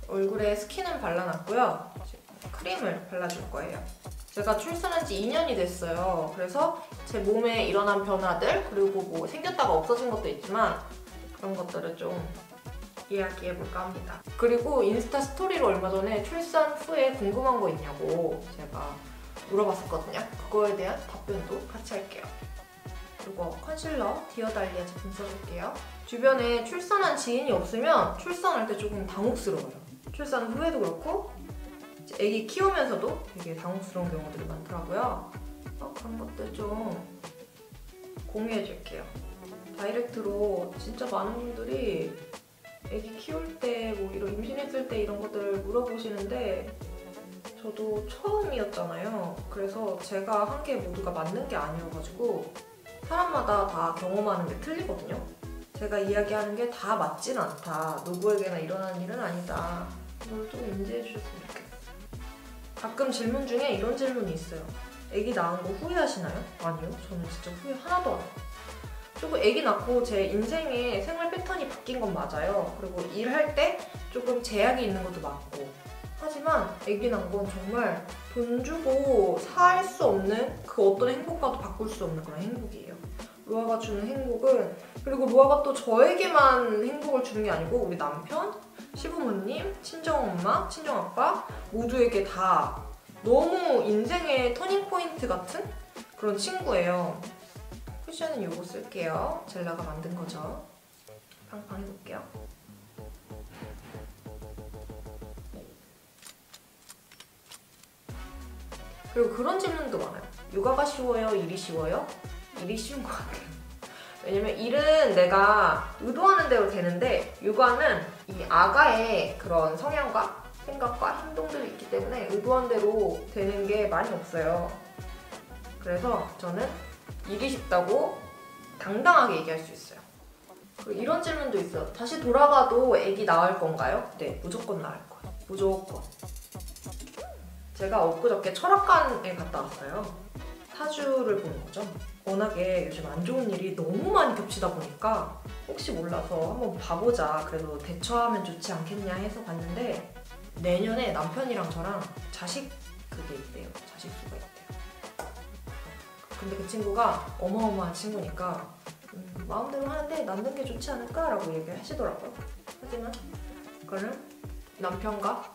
얼굴에 스킨은 발라놨고요. 크림을 발라줄 거예요. 제가 출산한 지 2년이 됐어요. 그래서 제 몸에 일어난 변화들, 그리고 뭐 생겼다가 없어진 것도 있지만 그런 것들을 좀 이야기해볼까 합니다. 그리고 인스타 스토리로 얼마 전에 출산 후에 궁금한 거 있냐고 제가 물어봤었거든요. 그거에 대한 답변도 같이 할게요. 그리고 컨실러 디어달리아 제품 써줄게요. 주변에 출산한 지인이 없으면 출산할 때 조금 당혹스러워요. 출산 후에도 그렇고 아기 키우면서도 되게 당혹스러운 경우들이 많더라고요. 그런 것들 좀 공유해줄게요. 다이렉트로 진짜 많은 분들이 아기 키울 때, 뭐 이런 임신했을 때 이런 것들 물어보시는데 저도 처음이었잖아요. 그래서 제가 한 게 모두가 맞는 게 아니어가지고 사람마다 다 경험하는 게 틀리거든요. 제가 이야기하는 게 다 맞진 않다. 누구에게나 일어나는 일은 아니다. 이걸 좀 인지해 주셨으면 좋겠어요. 가끔 질문 중에 이런 질문이 있어요. 아기 낳은 거 후회하시나요? 아니요. 저는 진짜 후회 하나도 안 해요. 조금 아기 낳고 제 인생의 생활 패턴이 바뀐 건 맞아요. 그리고 일할 때 조금 제약이 있는 것도 맞고. 하지만 아기 낳은 건 정말 돈 주고 살 수 없는 그 어떤 행복과도 바꿀 수 없는 그런 행복이에요. 로아가 주는 행복은, 그리고 로아가 또 저에게만 행복을 주는 게 아니고 우리 남편, 시부모님, 친정엄마, 친정아빠 모두에게 다 너무 인생의 터닝포인트 같은 그런 친구예요. 쿠션은 이거 쓸게요. 젤라가 만든 거죠. 팡팡 해볼게요. 그리고 그런 질문도 많아요. 육아가 쉬워요? 일이 쉬워요? 일이 쉬운 것 같아요. 왜냐면 일은 내가 의도하는 대로 되는데 육아는 이 아가의 그런 성향과 생각과 행동들이 있기 때문에 의도한 대로 되는 게 많이 없어요. 그래서 저는 일이 쉽다고 당당하게 얘기할 수 있어요. 그리고 이런 질문도 있어요. 다시 돌아가도 아기 낳을 건가요? 네, 무조건 낳을 거예요. 무조건. 제가 엊그저께 철학관에 갔다 왔어요. 사주를 보는 거죠. 워낙에 요즘 안 좋은 일이 너무 많이 겹치다 보니까 혹시 몰라서 한번 봐보자. 그래도 대처하면 좋지 않겠냐 해서 봤는데 내년에 남편이랑 저랑 자식 그게 있대요. 자식 수가 있대요. 근데 그 친구가 어마어마한 친구니까 마음대로 하는데 낳는 게 좋지 않을까라고 얘기하시더라고요. 하지만 그거는 남편과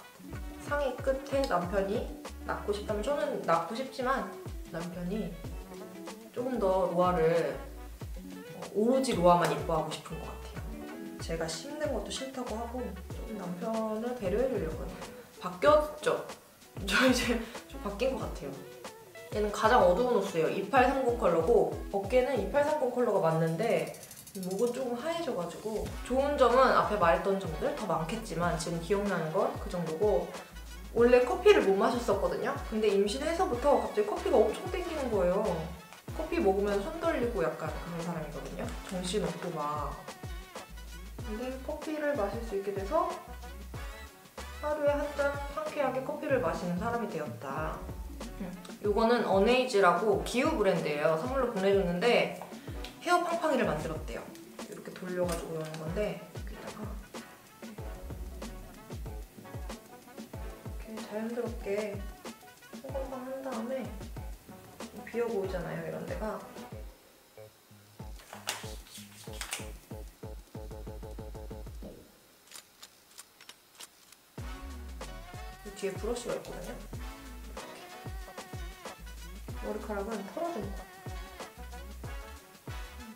상의 끝에 남편이 낳고 싶다면, 저는 낳고 싶지만 남편이 조금 더 로아를 오로지 로아만 이뻐하고 싶은 것 같아요. 제가 힘든 것도 싫다고 하고 조금 남편을 배려해 주려고요. 바뀌었죠? 저 이제 좀 바뀐 것 같아요. 얘는 가장 어두운 호수예요. 2830 컬러고 어깨는 2830 컬러가 맞는데 목은 조금 하얘져가지고 좋은 점은 앞에 말했던 점들 더 많겠지만 지금 기억나는 건 그 정도고, 원래 커피를 못 마셨었거든요. 근데 임신해서부터 갑자기 커피가 엄청 땡기는 거예요. 커피 먹으면 손 떨리고 약간 그런 사람이거든요. 정신없고 막. 근데 커피를 마실 수 있게 돼서 하루에 한 잔 상쾌하게 커피를 마시는 사람이 되었다. 이거는 어네이즈라고 기후 브랜드예요. 선물로 보내줬는데 헤어 팡팡이를 만들었대요. 이렇게 돌려가지고 여는 건데 여기다가 이렇게 자연스럽게 팡팡팡 한 다음에 비어 보이잖아요, 이런 데가. 이 뒤에 브러쉬가 있거든요. 이렇게. 머리카락은 털어줍니다.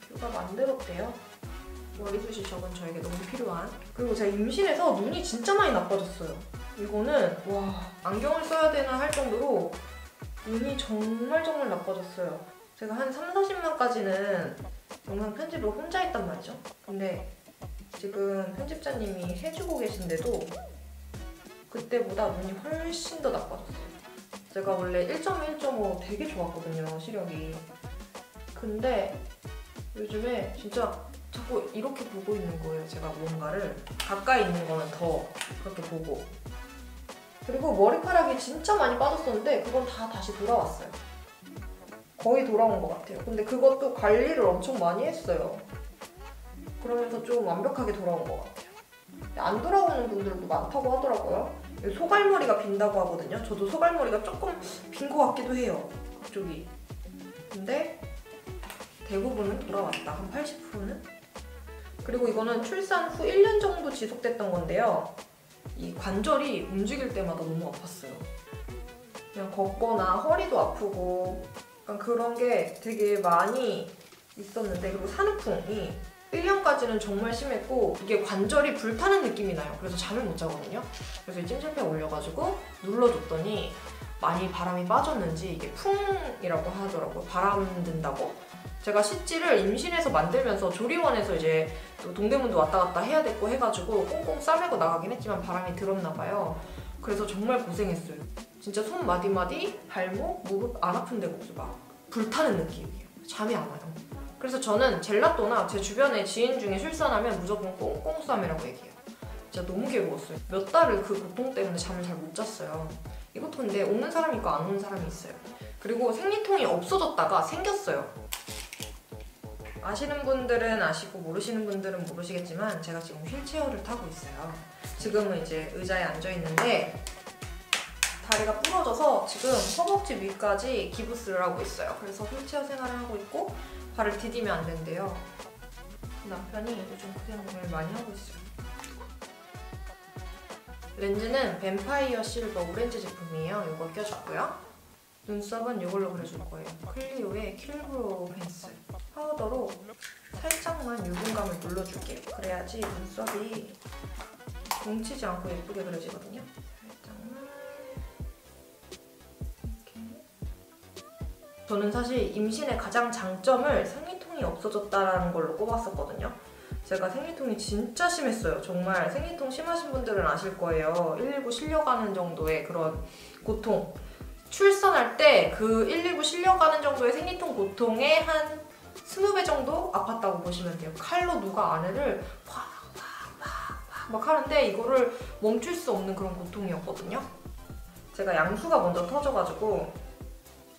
뷰가 만들었대요. 머리숱이 적은 저에게 너무 필요한. 그리고 제가 임신해서 눈이 진짜 많이 나빠졌어요. 이거는 와, 안경을 써야 되나 할 정도로 눈이 정말 나빠졌어요. 제가 한 3, 40만까지는 영상 편집을 혼자 했단 말이죠. 근데 지금 편집자님이 해주고 계신데도 그때보다 눈이 훨씬 더 나빠졌어요. 제가 원래 1.1, 1.5 되게 좋았거든요, 시력이. 근데 요즘에 진짜 자꾸 이렇게 보고 있는 거예요. 제가 무언가를 가까이 있는 거는 더 그렇게 보고 그리고 머리카락이 진짜 많이 빠졌었는데 그건 다 다시 돌아왔어요. 거의 돌아온 것 같아요. 근데 그것도 관리를 엄청 많이 했어요. 그러면서 좀 완벽하게 돌아온 것 같아요. 안 돌아오는 분들도 많다고 하더라고요. 소갈머리가 빈다고 하거든요. 저도 소갈머리가 조금 빈 것 같기도 해요. 그쪽이. 근데 대부분은 돌아왔다. 한 80%는? 그리고 이거는 출산 후 1년 정도 지속됐던 건데요. 이 관절이 움직일 때마다 너무 아팠어요. 그냥 걷거나 허리도 아프고 약간 그런 게 되게 많이 있었는데, 그리고 산후풍이 1년까지는 정말 심했고 이게 관절이 불타는 느낌이 나요. 그래서 잠을 못 자거든요. 그래서 이 찜질팩 올려가지고 눌러줬더니 많이 바람이 빠졌는지 이게 풍이라고 하더라고요. 바람 든다고. 제가 시찌를 임신해서 만들면서 조리원에서 이제 또 동대문도 왔다 갔다 해야 됐고 해가지고 꽁꽁 싸매고 나가긴 했지만 바람이 들었나 봐요. 그래서 정말 고생했어요. 진짜 손 마디마디, 발목, 무릎 안 아픈 데가 없어요. 막 불타는 느낌이에요. 잠이 안 와요. 그래서 저는 젤라또나 제 주변에 지인 중에 출산하면 무조건 꽁꽁 싸매라고 얘기해요. 진짜 너무 괴로웠어요. 몇 달을 그 고통 때문에 잠을 잘 못 잤어요. 이것도 근데 오는 사람이 있고 안 오는 사람이 있어요. 그리고 생리통이 없어졌다가 생겼어요. 아시는 분들은 아시고 모르시는 분들은 모르시겠지만 제가 지금 휠체어를 타고 있어요. 지금은 이제 의자에 앉아있는데 다리가 부러져서 지금 허벅지 위까지 기부스를 하고 있어요. 그래서 휠체어 생활을 하고 있고 발을 디디면 안 된대요. 남편이 요즘 고생을 많이 하고 있어요. 렌즈는 뱀파이어 실버 오렌지 제품이에요. 이걸 껴줬고요. 눈썹은 이걸로 그려줄 거예요. 클리오의 킬브로우 펜슬 파우더로 살짝만 유분감을 눌러줄게요. 그래야지 눈썹이 뭉치지 않고 예쁘게 그려지거든요. 살짝만 이렇게. 저는 사실 임신의 가장 장점을 생리통이 없어졌다는 걸로 꼽았었거든요. 제가 생리통이 진짜 심했어요. 정말 생리통 심하신 분들은 아실 거예요. 119 실려가는 정도의 그런 고통. 출산할 때 그 119 실려가는 정도의 생리통 고통에 한 20배 정도 아팠다고 보시면 돼요. 칼로 누가 아내를 막 하는데 이거를 멈출 수 없는 그런 고통이었거든요. 제가 양수가 먼저 터져가지고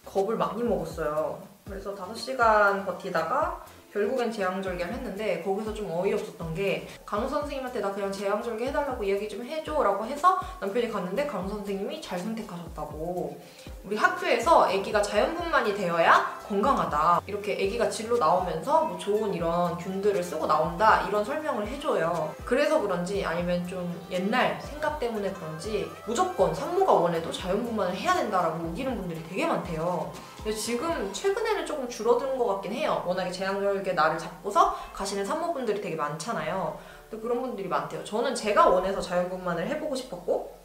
겁을 많이 먹었어요. 그래서 5시간 버티다가 결국엔 제왕절개를 했는데 거기서 좀 어이없었던 게 간호 선생님한테 나 그냥 제왕절개 해달라고 이야기 좀 해줘 라고 해서 남편이 갔는데 간호 선생님이 잘 선택하셨다고, 우리 학교에서 아기가 자연분만이 되어야 건강하다, 이렇게 아기가 질로 나오면서 뭐 좋은 이런 균들을 쓰고 나온다 이런 설명을 해줘요. 그래서 그런지 아니면 좀 옛날 생각 때문에 그런지 무조건 산모가 원해도 자연분만을 해야 된다라고 우기는 분들이 되게 많대요. 근데 지금 최근에는 조금 줄어든 것 같긴 해요. 워낙에 제왕절개 날을 잡고서 가시는 산모분들이 되게 많잖아요. 근데 그런 분들이 많대요. 저는 제가 원해서 자연분만을 해보고 싶었고,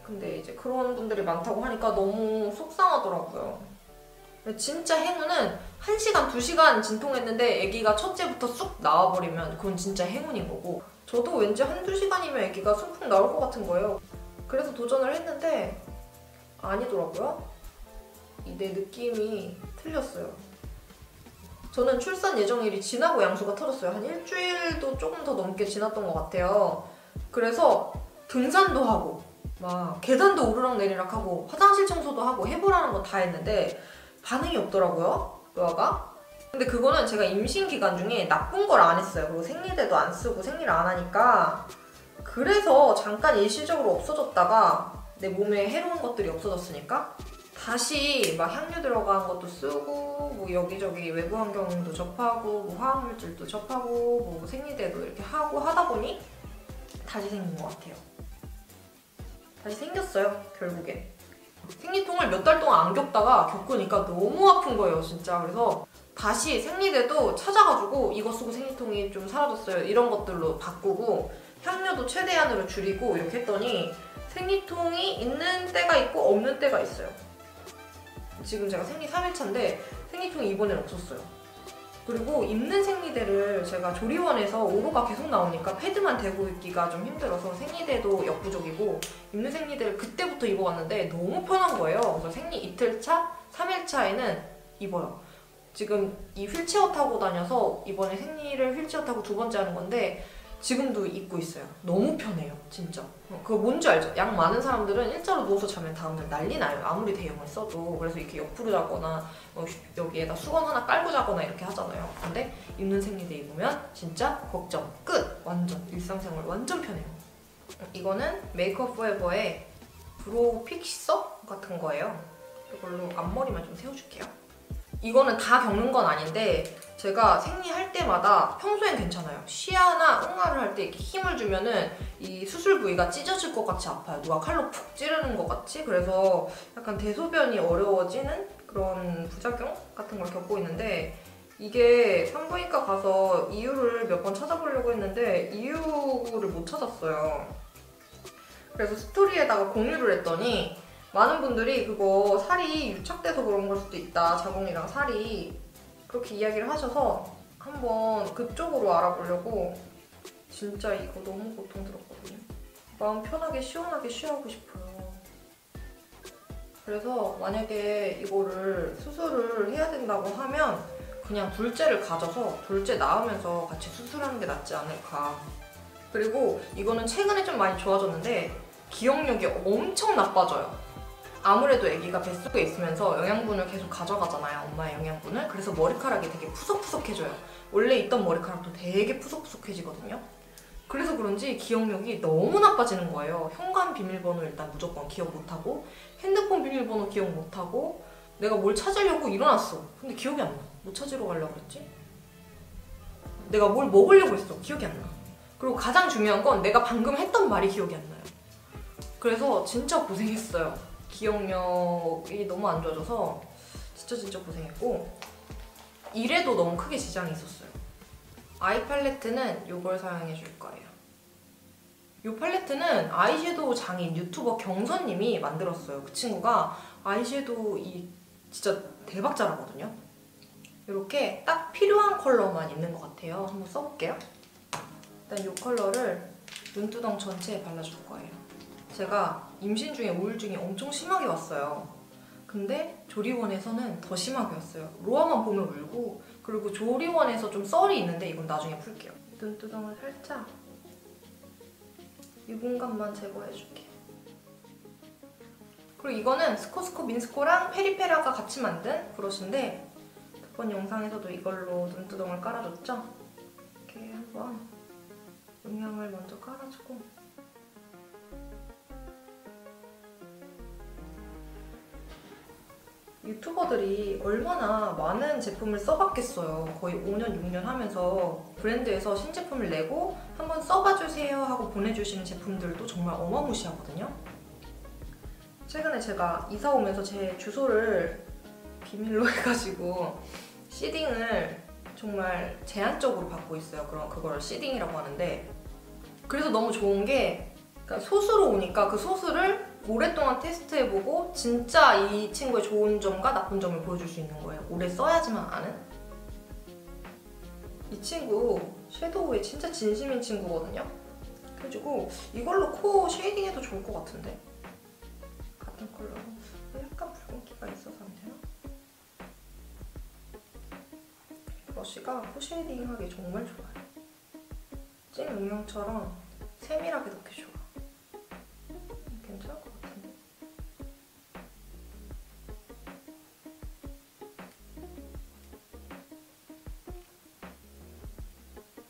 근데 이제 그런 분들이 많다고 하니까 너무 속상하더라고요. 진짜 행운은 1시간, 2시간 진통했는데 아기가 첫째부터 쑥 나와버리면 그건 진짜 행운인 거고, 저도 왠지 1-2시간이면 아기가 쑥 나올 것 같은 거예요. 그래서 도전을 했는데 아니더라고요. 내 느낌이 틀렸어요. 저는 출산 예정일이 지나고 양수가 터졌어요. 한 일주일도 조금 더 넘게 지났던 것 같아요. 그래서 등산도 하고 막 계단도 오르락내리락 하고 화장실 청소도 하고 해보라는 거 다 했는데 반응이 없더라고요, 의아가. 근데 그거는 제가 임신 기간 중에 나쁜 걸 안 했어요. 그리고 생리대도 안 쓰고 생리를 안 하니까. 그래서 잠깐 일시적으로 없어졌다가 내 몸에 해로운 것들이 없어졌으니까 다시 막 향유 들어간 것도 쓰고 뭐 여기저기 외부 환경도 접하고 뭐 화학물질도 접하고 뭐 생리대도 이렇게 하고 하다 보니 다시 생긴 것 같아요. 다시 생겼어요, 결국엔. 생리통을 몇 달 동안 안 겪다가 겪으니까 너무 아픈 거예요, 진짜. 그래서 다시 생리대도 찾아가지고 이거 쓰고 생리통이 좀 사라졌어요, 이런 것들로 바꾸고 향료도 최대한으로 줄이고 이렇게 했더니 생리통이 있는 때가 있고 없는 때가 있어요. 지금 제가 생리 3일차인데 생리통이 이번엔 없었어요. 그리고 입는 생리대를 제가 조리원에서 오로가 계속 나오니까 패드만 대고 입기가 좀 힘들어서 생리대도 역부족이고 입는 생리대를 그때부터 입어왔는데 너무 편한 거예요. 그래서 생리 이틀차, 3일차에는 입어요. 지금 이 휠체어 타고 다녀서 이번에 생리를 휠체어 타고 2번째 하는 건데 지금도 입고 있어요. 너무 편해요, 진짜. 그거 뭔지 알죠? 양 많은 사람들은 일자로 누워서 자면 다음날 난리 나요. 아무리 대용을 써도. 그래서 이렇게 옆으로 자거나 여기에다 수건 하나 깔고 자거나 이렇게 하잖아요. 근데 입는 생리대 입으면 진짜 걱정 끝! 완전 일상생활 완전 편해요. 이거는 메이크업 포에버의 브로우 픽서 같은 거예요. 이걸로 앞머리만 좀 세워줄게요. 이거는 다 겪는 건 아닌데 제가 생리할 때마다 평소엔 괜찮아요. 시야나 응아를 할 때 이렇게 힘을 주면은 이 수술 부위가 찢어질 것 같이 아파요. 누가 칼로 푹 찌르는 것 같이. 그래서 약간 대소변이 어려워지는 그런 부작용 같은 걸 겪고 있는데 이게 산부인과 가서 이유를 몇 번 찾아보려고 했는데 이유를 못 찾았어요. 그래서 스토리에다가 공유를 했더니 많은 분들이 그거 살이 유착돼서 그런 걸 수도 있다. 자궁이랑 살이. 그렇게 이야기를 하셔서 한번 그쪽으로 알아보려고. 진짜 이거 너무 고통스럽거든요. 마음 편하게 시원하게 쉬하고 싶어요. 그래서 만약에 이거를 수술을 해야 된다고 하면 그냥 둘째를 가져서 둘째 낳으면서 같이 수술하는 게 낫지 않을까. 그리고 이거는 최근에 좀 많이 좋아졌는데 기억력이 엄청 나빠져요. 아무래도 아기가 뱃속에 있으면서 영양분을 계속 가져가잖아요, 엄마의 영양분을. 그래서 머리카락이 되게 푸석푸석해져요. 원래 있던 머리카락도 되게 푸석푸석해지거든요. 그래서 그런지 기억력이 너무 나빠지는 거예요. 현관 비밀번호 일단 무조건 기억 못하고 핸드폰 비밀번호 기억 못하고 내가 뭘 찾으려고 일어났어. 근데 기억이 안 나. 뭐 찾으러 가려고 그랬지? 내가 뭘 먹으려고 했어. 기억이 안 나. 그리고 가장 중요한 건 내가 방금 했던 말이 기억이 안 나요. 그래서 진짜 고생했어요. 기억력이 너무 안 좋아져서 진짜 고생했고 일에도 너무 크게 지장이 있었어요. 아이 팔레트는 이걸 사용해 줄 거예요. 이 팔레트는 아이섀도우 장인 유튜버 경선님이 만들었어요. 그 친구가 아이섀도우 진짜 대박 잘하거든요. 이렇게 딱 필요한 컬러만 있는 것 같아요. 한번 써볼게요. 일단 이 컬러를 눈두덩 전체에 발라줄 거예요. 제가 임신 중에 우울증이 엄청 심하게 왔어요. 근데 조리원에서는 더 심하게 왔어요. 로아만 보면 울고, 그리고 조리원에서 좀 썰이 있는데 이건 나중에 풀게요. 눈두덩을 살짝 유분감만 제거해줄게요. 그리고 이거는 스코스코 민스코랑 페리페라가 같이 만든 브러쉬인데 저번 영상에서도 이걸로 눈두덩을 깔아줬죠? 이렇게 한번 음영을 먼저 깔아주고 유튜버들이 얼마나 많은 제품을 써봤겠어요. 거의 5년, 6년 하면서 브랜드에서 신제품을 내고 한번 써봐주세요 하고 보내주시는 제품들도 정말 어마무시하거든요. 최근에 제가 이사 오면서 제 주소를 비밀로 해가지고 시딩을 정말 제한적으로 받고 있어요. 그럼 그걸 시딩이라고 하는데 그래서 너무 좋은 게 그러니까 소수로 오니까 그 소수를 오랫동안 테스트해보고 진짜 이 친구의 좋은 점과 나쁜 점을 보여줄 수 있는 거예요. 오래 써야지만 아는? 이 친구 섀도우에 진짜 진심인 친구거든요. 그래가지고 이걸로 코 쉐이딩해도 좋을 것 같은데? 같은 컬러로 약간 붉은기가 있어서 안 되나? 브러쉬가 코 쉐이딩하기 정말 좋아요. 찐 음영처럼 세밀하게 넣기 좋아. 괜찮을 것 같은데?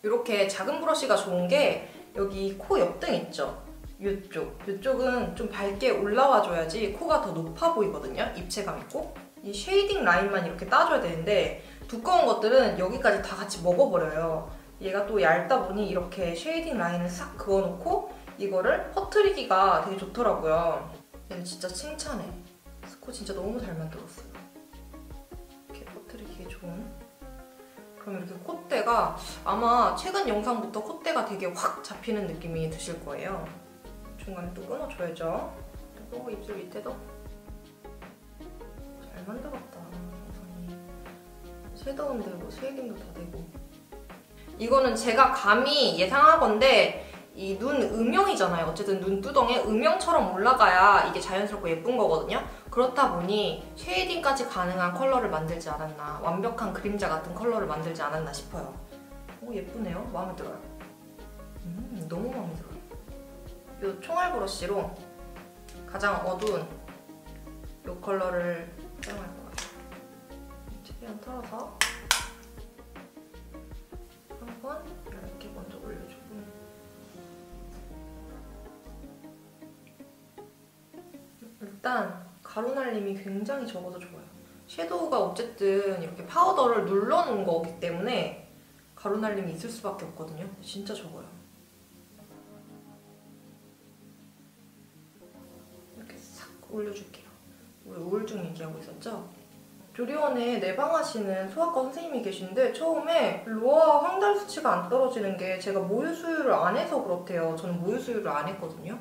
이렇게 작은 브러쉬가 좋은 게 여기 코 옆등 있죠? 이쪽은 좀 밝게 올라와줘야지 코가 더 높아 보이거든요? 입체감 있고. 이 쉐이딩 라인만 이렇게 따줘야 되는데 두꺼운 것들은 여기까지 다 같이 먹어버려요. 얘가 또 얇다 보니 이렇게 쉐이딩 라인을 싹 그어놓고 이거를 퍼트리기가 되게 좋더라고요. 얘는 진짜 칭찬해. 코 진짜 너무 잘 만들었어요. 이렇게 퍼트리기에 좋은. 그럼 이렇게 콧대가 아마 최근 영상부터 콧대가 되게 확 잡히는 느낌이 드실 거예요. 중간에 또 끊어줘야죠. 그리고 입술 밑에도 잘 만들었다. 영상이. 섀도우인데 뭐 쉐이딩도 다 되고. 이거는 제가 감히 예상하건데 이 눈 음영이잖아요. 어쨌든 눈두덩에 음영처럼 올라가야 이게 자연스럽고 예쁜 거거든요. 그렇다 보니 쉐이딩까지 가능한 컬러를 만들지 않았나, 완벽한 그림자 같은 컬러를 만들지 않았나 싶어요. 오, 예쁘네요. 마음에 들어요. 너무 마음에 들어요. 이 총알 브러쉬로 가장 어두운 이 컬러를 사용할 거예요. 최대한 털어서 한번 이렇게 먼저 올려주고, 일단 가루 날림이 굉장히 적어서 좋아요. 섀도우가 어쨌든 이렇게 파우더를 눌러놓은 거기 때문에 가루 날림이 있을 수밖에 없거든요. 진짜 적어요. 이렇게 싹 올려줄게요. 우리 우울증 얘기하고 있었죠? 조리원에 내방하시는 소아과 선생님이 계신데 처음에 로아 황달 수치가 안 떨어지는 게 제가 모유 수유를 안 해서 그렇대요. 저는 모유 수유를 안 했거든요.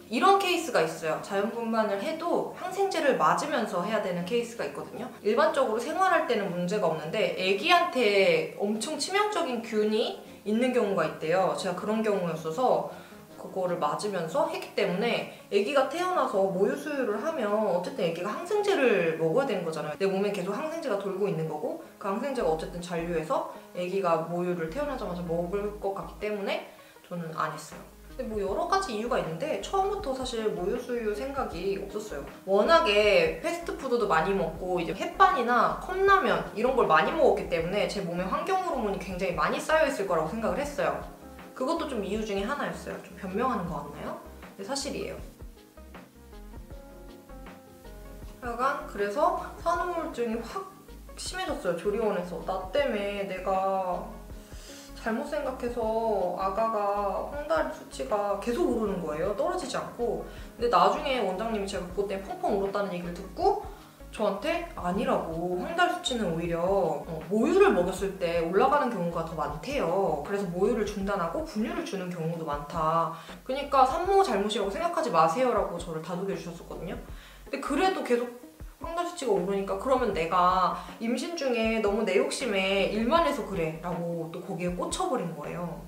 이런 케이스가 있어요. 자연분만을 해도 항생제를 맞으면서 해야 되는 케이스가 있거든요. 일반적으로 생활할 때는 문제가 없는데 애기한테 엄청 치명적인 균이 있는 경우가 있대요. 제가 그런 경우였어서 그거를 맞으면서 했기 때문에 애기가 태어나서 모유 수유를 하면 어쨌든 애기가 항생제를 먹어야 되는 거잖아요. 내 몸에 계속 항생제가 돌고 있는 거고 그 항생제가 어쨌든 잔류해서 애기가 모유를 태어나자마자 먹을 것 같기 때문에 저는 안 했어요. 근데 뭐 여러 가지 이유가 있는데 처음부터 사실 모유 수유 생각이 없었어요. 워낙에 패스트푸드도 많이 먹고 이제 햇반이나 컵라면 이런 걸 많이 먹었기 때문에 제 몸에 환경 호르몬이 굉장히 많이 쌓여있을 거라고 생각을 했어요. 그것도 좀 이유 중에 하나였어요. 좀 변명하는 거 같나요? 근데 사실이에요. 하여간 그래서 산후우울증이 확 심해졌어요. 조리원에서. 나 때문에 내가 잘못 생각해서 아가가 황달 수치가 계속 오르는 거예요. 떨어지지 않고. 근데 나중에 원장님이 제가 그것 때문에 펑펑 울었다는 얘기를 듣고 저한테 아니라고, 황달 수치는 오히려 모유를 먹였을 때 올라가는 경우가 더 많대요. 그래서 모유를 중단하고 분유를 주는 경우도 많다. 그러니까 산모 잘못이라고 생각하지 마세요라고 저를 다독여 주셨었거든요. 근데 그래도 계속 황달 수치가 오르니까 그러면 내가 임신 중에 너무 내 욕심에 일만 해서 그래 라고 또 거기에 꽂혀버린 거예요.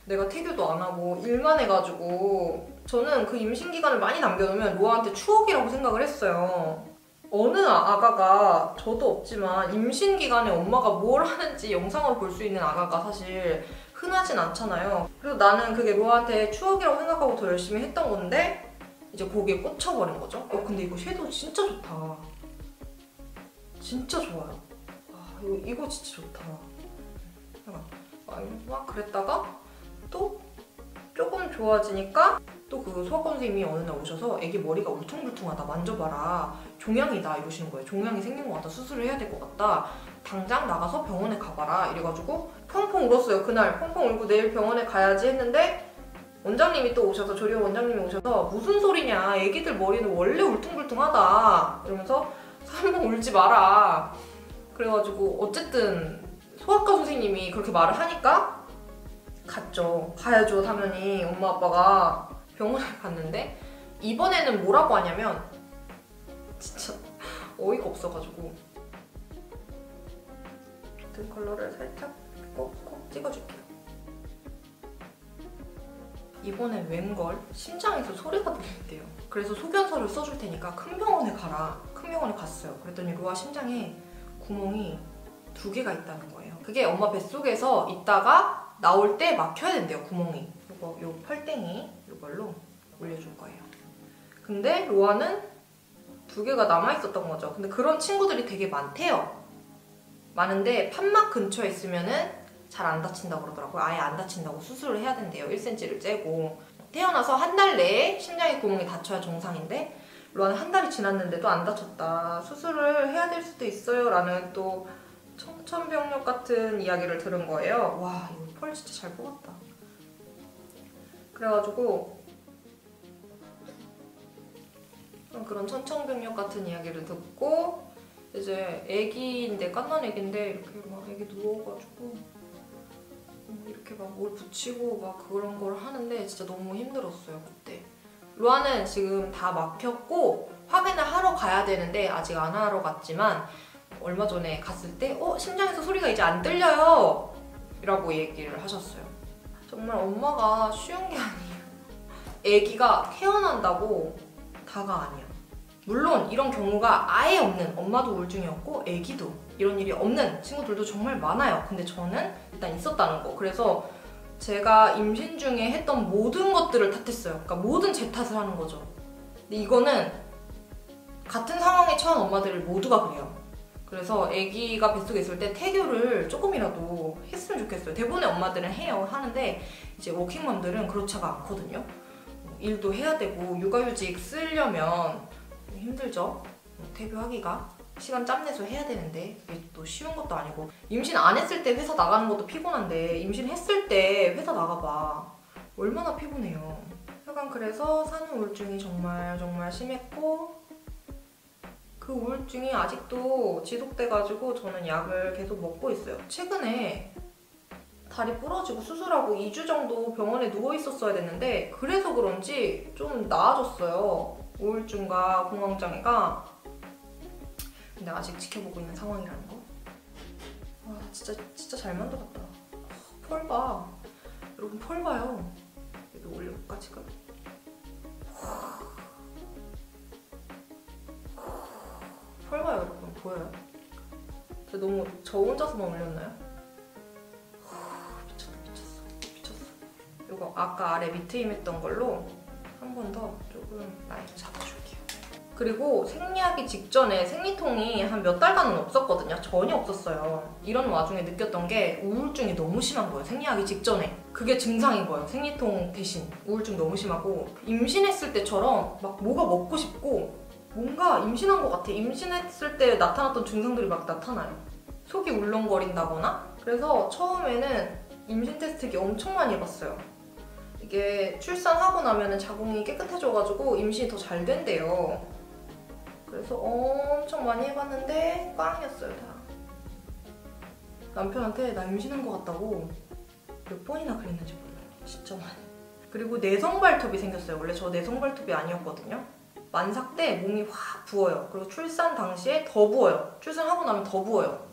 내가 태교도 안 하고 일만 해가지고. 저는 그 임신 기간을 많이 남겨놓으면 로아한테 추억이라고 생각을 했어요. 어느 아가가, 저도 없지만 임신 기간에 엄마가 뭘 하는지 영상으로 볼 수 있는 아가가 사실 흔하진 않잖아요. 그래서 나는 그게 로아한테 추억이라고 생각하고 더 열심히 했던 건데 이제 거기에 꽂혀버린 거죠. 근데 이거 섀도우 진짜 좋다. 진짜 좋아요. 이거 진짜 좋다. 막 그랬다가 또 조금 좋아지니까 또 그 소아과 선생님이 어느 날 오셔서 애기 머리가 울퉁불퉁하다, 만져봐라, 종양이다 이러시는 거예요. 종양이 생긴 것 같다, 수술을 해야 될 것 같다, 당장 나가서 병원에 가봐라 이래가지고 펑펑 울었어요. 그날 펑펑 울고 내일 병원에 가야지 했는데 원장님이 또 오셔서, 조리원 원장님이 오셔서 무슨 소리냐, 애기들 머리는 원래 울퉁불퉁하다 이러면서 산모 울지 마라. 그래가지고 어쨌든 소아과 선생님이 그렇게 말을 하니까 갔죠. 가야죠 당연히. 엄마 아빠가 병원에 갔는데 이번에는 뭐라고 하냐면 진짜 어이가 없어가지고 등 컬러를 살짝 콕콕 찍어줄게요. 이번엔 웬걸 심장에서 소리가 들린대요. 그래서 소견서를 써줄 테니까 큰 병원에 가라. 큰 병원에 갔어요. 그랬더니 로아 심장에 구멍이 2개가 있다는 거예요. 그게 엄마 뱃속에서 있다가 나올 때 막혀야 된대요, 구멍이. 요 펄땡이 이걸로 올려줄 거예요. 근데 로아는 2개가 남아있었던 거죠. 근데 그런 친구들이 되게 많대요. 많은데 판막 근처에 있으면은 잘 안 다친다고 그러더라고요. 아예 안 다친다고, 수술을 해야 된대요. 1cm를 째고. 태어나서 한 달 내에 심장의 구멍이 닫혀야 정상인데 로아는 한 달이 지났는데도 안 다쳤다, 수술을 해야 될 수도 있어요 라는 또 청천벽력 같은 이야기를 들은 거예요. 와, 이거 펄 진짜 잘 뽑았다. 그래가지고 그런 천천벽력 같은 이야기를 듣고 이제 애기인데, 갓난 애기인데 이렇게 막 애기 누워가지고 이렇게 막 뭘 붙이고 막 그런 걸 하는데 진짜 너무 힘들었어요 그때. 로아는 지금 다 막혔고 확인을 하러 가야 되는데 아직 안 하러 갔지만 얼마 전에 갔을 때 심장에서 소리가 이제 안 들려요 라고 얘기를 하셨어요. 정말 엄마가 쉬운 게 아니에요. 애기가 태어난다고 다가 아니야. 물론 이런 경우가 아예 없는, 엄마도 우울증이었고 애기도 이런 일이 없는 친구들도 정말 많아요. 근데 저는 일단 있었다는 거. 그래서 제가 임신 중에 했던 모든 것들을 탓했어요. 그러니까 모든 제 탓을 하는 거죠. 근데 이거는 같은 상황에 처한 엄마들 모두가 그래요. 그래서 아기가 뱃속에 있을 때 태교를 조금이라도 했으면 좋겠어요. 대부분의 엄마들은 해요. 하는데 이제 워킹맘들은 그렇지가 않거든요. 일도 해야 되고 육아휴직 쓰려면 힘들죠. 태교하기가. 시간 짬 내서 해야 되는데 이게 또 쉬운 것도 아니고, 임신 안 했을 때 회사 나가는 것도 피곤한데 임신했을 때 회사 나가봐. 얼마나 피곤해요. 약간 그래서 산후 우울증이 정말 심했고, 그 우울증이 아직도 지속돼가지고 저는 약을 계속 먹고 있어요. 최근에 다리 부러지고 수술하고 2주 정도 병원에 누워 있었어야 됐는데 그래서 그런지 좀 나아졌어요. 우울증과 공황장애가. 근데 아직 지켜보고 있는 상황이라는 거. 와, 진짜 잘 만들었다. 펄 봐. 여러분 펄 봐요. 여기 올려볼까 지금? 펄 봐요 여러분. 보여요? 너무 저 혼자서만 올렸나요? 미쳤어. 이거 아까 아래 밑에 임했던 걸로 한 번 더 조금 라인 잡아줄게요. 그리고 생리하기 직전에 생리통이 한 몇 달간은 없었거든요. 전혀 없었어요. 이런 와중에 느꼈던 게 우울증이 너무 심한 거예요. 생리하기 직전에. 그게 증상인 거예요. 생리통 대신 우울증 너무 심하고, 임신했을 때처럼 막 뭐가 먹고 싶고 뭔가 임신한 것 같아. 임신했을 때 나타났던 증상들이 막 나타나요. 속이 울렁거린다거나. 그래서 처음에는 임신 테스트기 엄청 많이 해봤어요. 이게 출산하고 나면 자궁이 깨끗해져가지고 임신이 더 잘 된대요. 그래서 엄청 많이 해봤는데 꽝이었어요 다. 남편한테 나 임신한 것 같다고 몇 번이나 그랬는지 몰라요. 진짜 많이. 그리고 내성 발톱이 생겼어요. 원래 저 내성 발톱이 아니었거든요. 만삭 때 몸이 확 부어요. 그리고 출산 당시에 더 부어요. 출산하고 나면 더 부어요.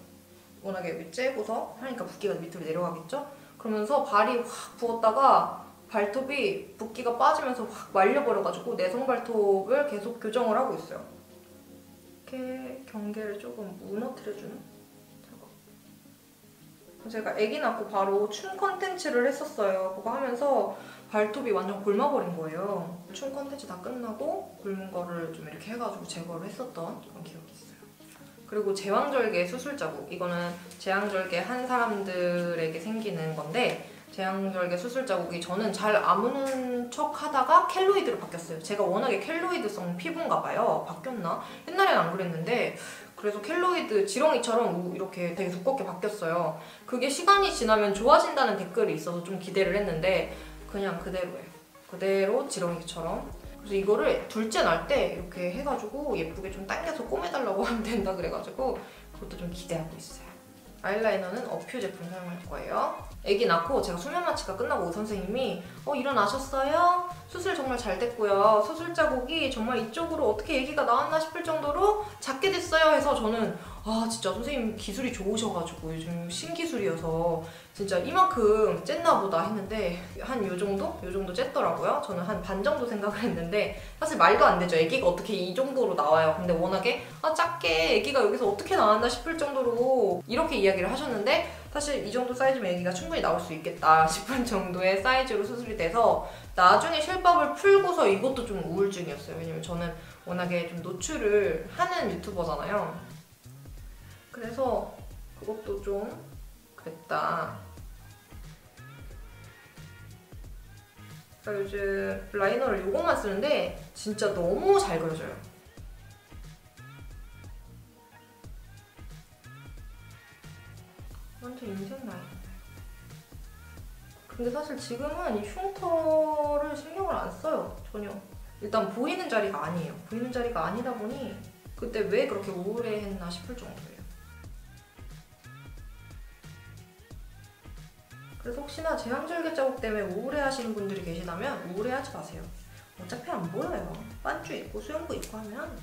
워낙에 여기 째고서 하니까 붓기가 밑으로 내려가겠죠? 그러면서 발이 확 부었다가 발톱이 붓기가 빠지면서 확 말려버려가지고 내성 발톱을 계속 교정을 하고 있어요. 이렇게 경계를 조금 무너뜨려주는 작업. 제가 아기 낳고 바로 춤 컨텐츠를 했었어요. 그거 하면서 발톱이 완전 곪아버린 거예요. 춤 컨텐츠 다 끝나고 곪은 거를 좀 이렇게 해가지고 제거를 했었던 그런 기억이 있어요. 그리고 제왕절개 수술 자국. 이거는 제왕절개 한 사람들에게 생기는 건데, 제왕절개 수술 자국이 저는 잘 아무는 척 하다가 켈로이드로 바뀌었어요. 제가 워낙에 켈로이드성 피부인가 봐요. 바뀌었나? 옛날에는 안 그랬는데, 그래서 켈로이드 지렁이처럼 이렇게 되게 두껍게 바뀌었어요. 그게 시간이 지나면 좋아진다는 댓글이 있어서 좀 기대를 했는데 그냥 그대로예요. 그대로 지렁이처럼. 그래서 이거를 둘째 날 때 이렇게 해가지고 예쁘게 좀 당겨서 꼬매달라고 하면 된다 그래가지고 그것도 좀 기대하고 있어요. 아이라이너는 어퓨 제품 사용할 거예요. 아기 낳고 제가 수면 마취가 끝나고 의선생님이 일어나셨어요? 수술 정말 잘 됐고요. 수술 자국이 정말 이쪽으로 어떻게 아기가 나왔나 싶을 정도로 작게 됐어요 해서 저는 진짜 선생님 기술이 좋으셔가지고 요즘 신기술이어서 진짜 이만큼 쨌나 보다 했는데 한 요 정도? 요 정도 쨌더라고요. 저는 한 반 정도 생각을 했는데 사실 말도 안 되죠. 아기가 어떻게 이 정도로 나와요. 근데 워낙에 작게 아기가 여기서 어떻게 나왔나 싶을 정도로 이렇게 이야기를 하셨는데, 사실 이 정도 사이즈면 아기가 충분히 나올 수 있겠다 싶은 정도의 사이즈로 수술이 돼서 나중에 실밥을 풀고서 이것도 좀 우울증이었어요. 왜냐면 저는 워낙에 좀 노출을 하는 유튜버잖아요. 그래서 그것도 좀 그랬다. 제가 요즘 라이너를 이것만 쓰는데 진짜 너무 잘 그려져요. 완전 인생 라인. 근데 사실 지금은 이 흉터를 신경을 안 써요. 전혀. 일단 보이는 자리가 아니에요. 보이는 자리가 아니다 보니 그때 왜 그렇게 우울해했나 싶을 정도예요. 그래서 혹시나 제왕절개 자국 때문에 우울해하시는 분들이 계시다면 우울해하지 마세요. 어차피 안 보여요. 반주 있고 수영구 있고 하면.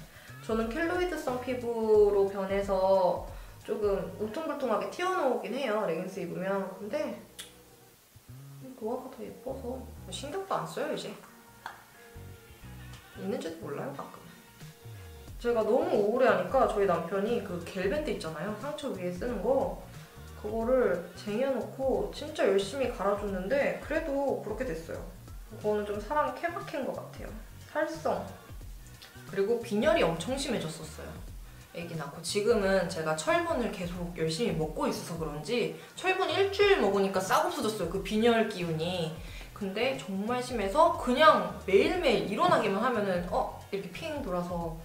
저는 켈로이드성 피부로 변해서 조금 울퉁불퉁하게 튀어나오긴 해요. 레깅스 입으면. 근데 노아가 더 예뻐서 신경도 안 써요 이제. 있는지도 몰라요 가끔. 제가 너무 우울해하니까 저희 남편이 그 겔밴드 있잖아요. 상처 위에 쓰는 거. 그거를 쟁여놓고 진짜 열심히 갈아줬는데 그래도 그렇게 됐어요. 그거는 좀 사람 케바케인 것 같아요. 살성. 그리고 빈혈이 엄청 심해졌었어요. 애기 낳고. 지금은 제가 철분을 계속 열심히 먹고 있어서 그런지 철분 일주일 먹으니까 싹 없어졌어요. 그 빈혈 기운이. 근데 정말 심해서 그냥 매일매일 일어나기만 하면은 이렇게 핑 돌아서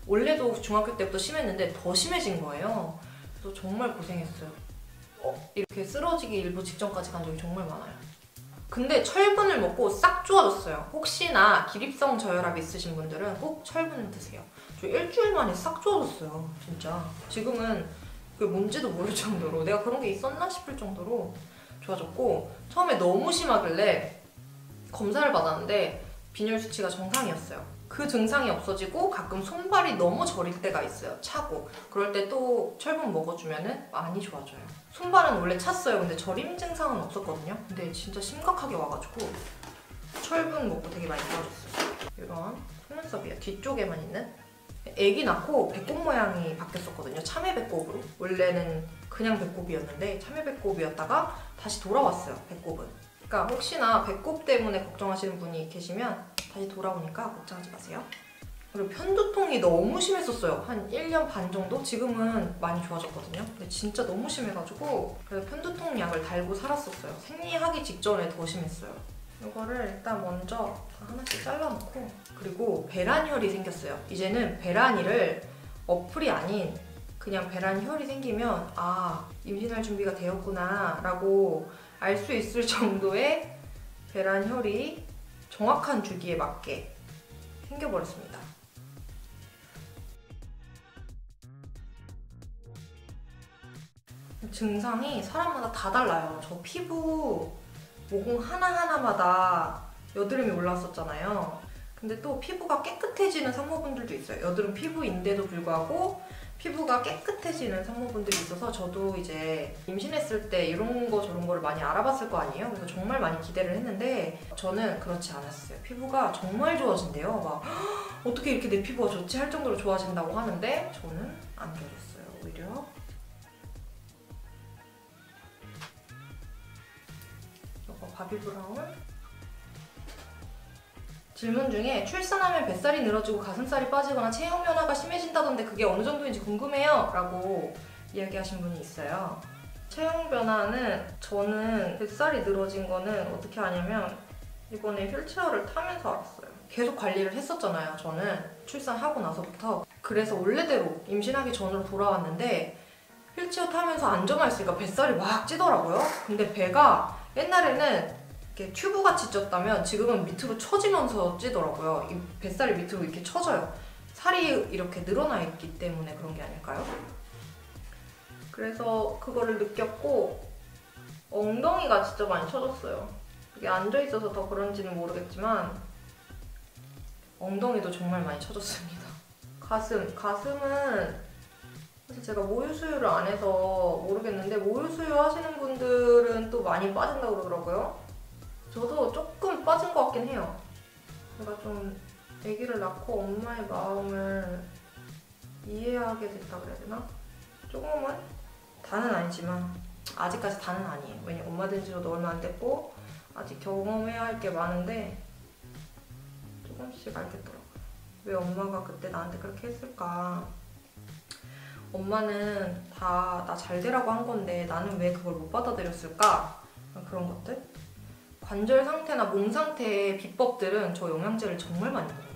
원래도 중학교 때부터 심했는데 더 심해진 거예요. 그래서 정말 고생했어요. 이렇게 쓰러지기 일부 직전까지 간 적이 정말 많아요. 근데 철분을 먹고 싹 좋아졌어요. 혹시나 기립성 저혈압 있으신 분들은 꼭 철분을 드세요. 저 일주일 만에 싹 좋아졌어요. 진짜. 지금은 그게 뭔지도 모를 정도로 내가 그런 게 있었나 싶을 정도로 좋아졌고, 처음에 너무 심하길래 검사를 받았는데 빈혈 수치가 정상이었어요. 그 증상이 없어지고 가끔 손발이 너무 저릴 때가 있어요. 차고. 그럴 때 또 철분 먹어주면 많이 좋아져요. 손발은 원래 찼어요. 근데 저림 증상은 없었거든요. 근데 진짜 심각하게 와가지고 철분 먹고 되게 많이 좋아졌어요. 이런 속눈썹이에요. 뒤쪽에만 있는. 애기 낳고 배꼽 모양이 바뀌었었거든요. 참외 배꼽으로. 원래는 그냥 배꼽이었는데 참외 배꼽이었다가 다시 돌아왔어요. 배꼽은. 그러니까 혹시나 배꼽 때문에 걱정하시는 분이 계시면 다시 돌아오니까 걱정하지 마세요. 그리고 편두통이 너무 심했었어요. 한 1년 반 정도? 지금은 많이 좋아졌거든요. 근데 진짜 너무 심해가지고 그래서 편두통 약을 달고 살았었어요. 생리하기 직전에 더 심했어요. 이거를 일단 먼저 다 하나씩 잘라놓고, 그리고 배란혈이 생겼어요. 이제는 배란이를 어플이 아닌 그냥 배란혈이 생기면 임신할 준비가 되었구나 라고 알 수 있을 정도의 배란혈이 정확한 주기에 맞게 생겨버렸습니다. 증상이 사람마다 다 달라요. 저 피부 모공 하나하나마다 여드름이 올라왔었잖아요. 근데 또 피부가 깨끗해지는 산모분들도 있어요. 여드름 피부인데도 불구하고 피부가 깨끗해지는 산모분들이 있어서 저도 이제 임신했을 때 이런 거 저런 거를 많이 알아봤을 거 아니에요. 그래서 정말 많이 기대를 했는데 저는 그렇지 않았어요. 피부가 정말 좋아진대요. 막 어떻게 이렇게 내 피부가 좋지 할 정도로 좋아진다고 하는데 저는 안 좋아졌어요. 오히려. 이거 바비 브라운. 질문 중에 출산하면 뱃살이 늘어지고 가슴살이 빠지거나 체형 변화가 심해진다던데 그게 어느 정도인지 궁금해요 라고 이야기하신 분이 있어요. 체형 변화는 저는 뱃살이 늘어진 거는 어떻게 아냐면 이번에 휠체어를 타면서 알았어요. 계속 관리를 했었잖아요. 저는 출산하고 나서부터. 그래서 원래대로 임신하기 전으로 돌아왔는데 휠체어 타면서 앉아만 있으니까 뱃살이 막 찌더라고요. 근데 배가 옛날에는 이렇게 튜브같이 쪘다면 지금은 밑으로 처지면서 찌더라고요. 이 뱃살이 밑으로 이렇게 처져요. 살이 이렇게 늘어나 있기 때문에 그런 게 아닐까요? 그래서 그거를 느꼈고 엉덩이가 진짜 많이 처졌어요. 이게 앉아있어서 더 그런지는 모르겠지만 엉덩이도 정말 많이 처졌습니다. 가슴은 사실 제가 모유수유를 안 해서 모르겠는데 모유수유 하시는 분들은 또 많이 빠진다고 그러더라고요. 저도 조금 빠진 것 같긴 해요. 제가 좀 아기를 낳고 엄마의 마음을 이해하게 됐다 그래야 되나? 조금은? 다는 아니지만 아직까지 다는 아니에요. 왜냐면 엄마 된 지도 얼마 안 됐고 아직 경험해야 할 게 많은데 조금씩 알겠더라고요. 왜 엄마가 그때 나한테 그렇게 했을까? 엄마는 다 나 잘 되라고 한 건데 나는 왜 그걸 못 받아들였을까? 그런 것들? 관절 상태나 몸 상태의 비법들은 저 영양제를 정말 많이 먹어요.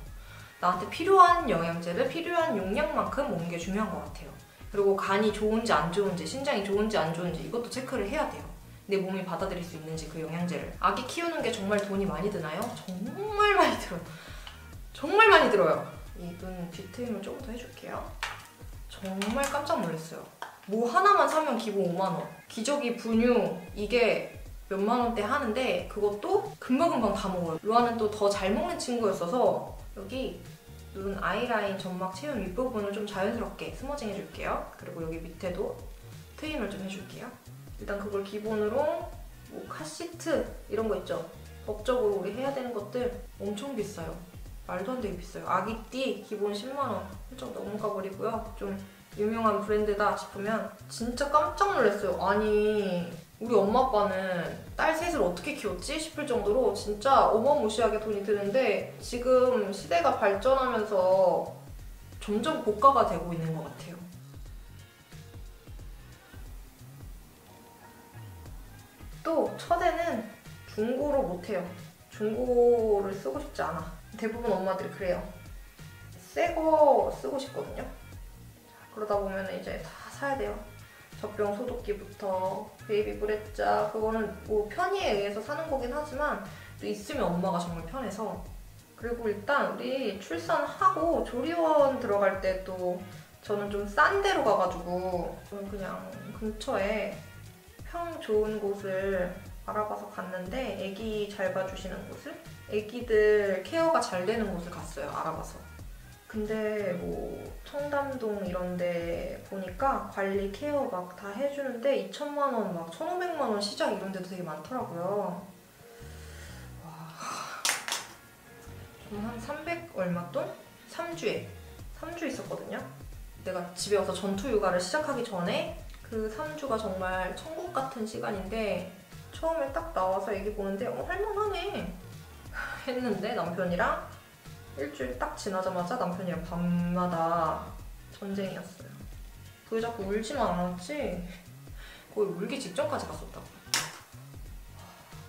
나한테 필요한 영양제를 필요한 용량만큼 먹는 게 중요한 것 같아요. 그리고 간이 좋은지 안 좋은지, 신장이 좋은지 안 좋은지 이것도 체크를 해야 돼요. 내 몸이 받아들일 수 있는지 그 영양제를. 아기 키우는 게 정말 돈이 많이 드나요? 정말 많이 들어요. 정말 많이 들어요. 이 눈 뒤트임을 조금 더 해줄게요. 정말 깜짝 놀랐어요. 뭐 하나만 사면 기본 5만 원. 기저귀, 분유 이게 몇만 원대 하는데 그것도 금방금방 다 먹어요. 루아는 또 더 잘 먹는 친구였어서 여기 눈 아이라인 점막 채움 윗부분을 좀 자연스럽게 스머징 해줄게요. 그리고 여기 밑에도 트임을 좀 해줄게요. 일단 그걸 기본으로 뭐 카시트 이런 거 있죠. 법적으로 우리 해야 되는 것들 엄청 비싸요. 말도 안 되게 비싸요. 아기띠 기본 10만 원 훌쩍 넘어가 버리고요. 좀 유명한 브랜드다 싶으면 진짜 깜짝 놀랐어요. 아니 우리 엄마 아빠는 딸 셋을 어떻게 키웠지 싶을 정도로 진짜 어마무시하게 돈이 드는데 지금 시대가 발전하면서 점점 고가가 되고 있는 것 같아요. 또 첫에는 중고로 못해요. 중고를 쓰고 싶지 않아. 대부분 엄마들이 그래요. 새 거 쓰고 싶거든요. 그러다 보면 이제 다 사야 돼요. 젖병 소독기부터 베이비 브레자, 그거는 뭐 편의에 의해서 사는 거긴 하지만 또 있으면 엄마가 정말 편해서. 그리고 일단 우리 출산하고 조리원 들어갈 때 또 저는 좀 싼 데로 가가지고 저는 그냥 근처에 평 좋은 곳을 알아봐서 갔는데 애기 잘 봐주시는 곳을? 애기들 케어가 잘 되는 곳을 갔어요, 알아봐서. 근데 뭐 청담동 이런 데 보니까 관리 케어 막 다 해주는데 2천만 원, 막 1,500만 원 시작 이런 데도 되게 많더라고요. 와, 저는 한 300 얼마 돈? 3주에 3주 있었거든요. 내가 집에 와서 전투 육아를 시작하기 전에 그 3주가 정말 천국 같은 시간인데 처음에 딱 나와서 애기 보는데 할만하네 했는데 남편이랑 일주일 딱 지나자마자 남편이랑 밤마다 전쟁이었어요. 왜 자꾸 울지만 않았지? 거의 울기 직전까지 갔었다고.